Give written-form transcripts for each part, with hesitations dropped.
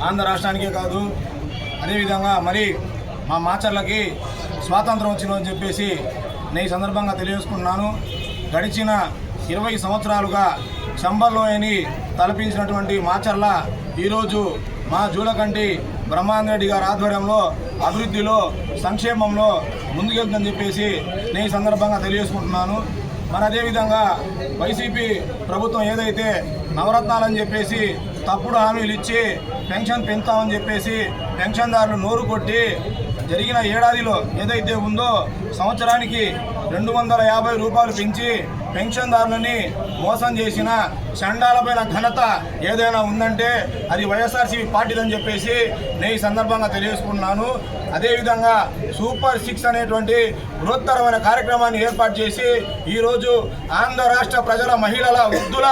ఆంధ్ర రాష్ట్రానికే కాదు, అదేవిధంగా మరి మా మాచర్లకి స్వాతంత్రం వచ్చిందని చెప్పేసి నేను ఈ సందర్భంగా తెలియజేసుకుంటున్నాను. గడిచిన 20 సంవత్సరాలుగా చంబల్లోయని తలపించినటువంటి మాచర్ల ఈరోజు మా జూలకంటి బ్రహ్మాందరెడ్డి గారి ఆధ్వర్యంలో అభివృద్ధిలో సంక్షేమంలో ముందుకెళ్తుందని చెప్పేసి నేను ఈ సందర్భంగా తెలియజేసుకుంటున్నాను. మరి అదేవిధంగా వైసీపీ ప్రభుత్వం ఏదైతే నవరత్నాలని చెప్పేసి తప్పుడు హామీలు ఇచ్చి పెన్షన్ పెంచుతామని చెప్పేసి పెన్షన్దారులు నోరు కొట్టి జరిగిన ఏడాదిలో ఏదైతే ఉందో సంవత్సరానికి 250 రూపాయలు పెంచి పెన్షన్దారులని మోసం చేసిన చండాలమైన ఘనత ఏదైనా ఉందంటే అది వైఎస్ఆర్సీపీ పార్టీదని చెప్పేసి నేను ఈ సందర్భంగా తెలియజేసుకుంటున్నాను. అదేవిధంగా సూపర్ 6 అనేటువంటి బృహత్తరమైన కార్యక్రమాన్ని ఏర్పాటు చేసి ఈరోజు ఆంధ్ర రాష్ట్ర ప్రజల, మహిళల, వృద్ధుల,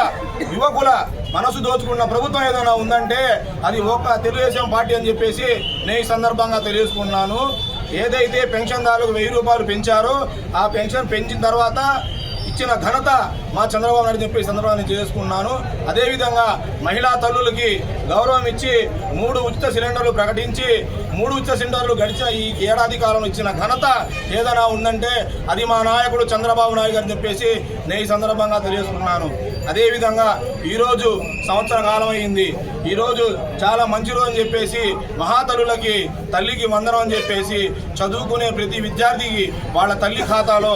యువకుల మనసు దోచుకున్న ప్రభుత్వం ఏదైనా ఉందంటే అది ఒక తెలుగుదేశం పార్టీ అని చెప్పేసి నేను ఈ సందర్భంగా తెలియజేసుకున్నాను. ఏదైతే పెన్షన్దారులకు 1000 రూపాయలు పెంచారో ఆ పెన్షన్ పెంచిన తర్వాత ఇచ్చిన ఘనత మా చంద్రబాబు నాయుడు చెప్పి సందర్భాన్ని చేసుకున్నాను. అదేవిధంగా మహిళా తల్లులకి గౌరవం ఇచ్చి 3 ఉచిత సిలిండర్లు ప్రకటించి 3 ఉచిత సిలిండర్లు గడిచిన ఈ ఏడాది కాలంలో ఇచ్చిన ఘనత ఏదైనా ఉందంటే అది మా నాయకుడు చంద్రబాబు నాయుడు గారు చెప్పేసి నేను ఈ సందర్భంగా తెలియజేసుకున్నాను. అదేవిధంగా ఈరోజు సంవత్సర కాలం అయింది. ఈరోజు చాలా మంచి రోజు అని చెప్పేసి మహాతల్లులకి తల్లికి వందనం అని చెప్పేసి చదువుకునే ప్రతి విద్యార్థికి వాళ్ళ తల్లి ఖాతాలో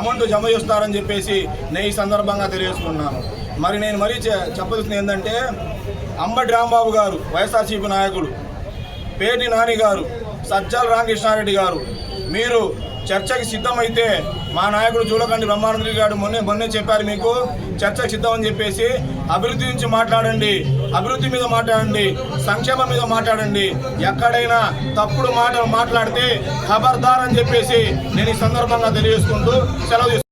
అమౌంట్ జమ చేస్తారని చెప్పేసి నేను ఈ సందర్భంగా తెలియజేసుకున్నాను. మరి నేను చెప్పాల్సింది ఏంటంటే అంబటి రాంబాబు గారు వైఎస్ఆర్సీపీ నాయకులు, పేర్ని నాని గారు, సజ్జల రామకృష్ణారెడ్డి గారు, మీరు చర్చకి సిద్ధమైతే మా నాయకుడు జూలకంటి బ్రహ్మానందరెడ్డి గారు మొన్నే చెప్పారు మీకు చర్చకు సిద్ధం అని చెప్పేసి. అభివృద్ధి నుంచి మాట్లాడండి, అభివృద్ధి మీద మాట్లాడండి, సంక్షేమం మీద మాట్లాడండి. ఎక్కడైనా తప్పుడు మాటలు మాట్లాడితే ఖబర్దార్ అని చెప్పేసి నేను ఈ సందర్భంగా తెలియజేసుకుంటూ సెలవు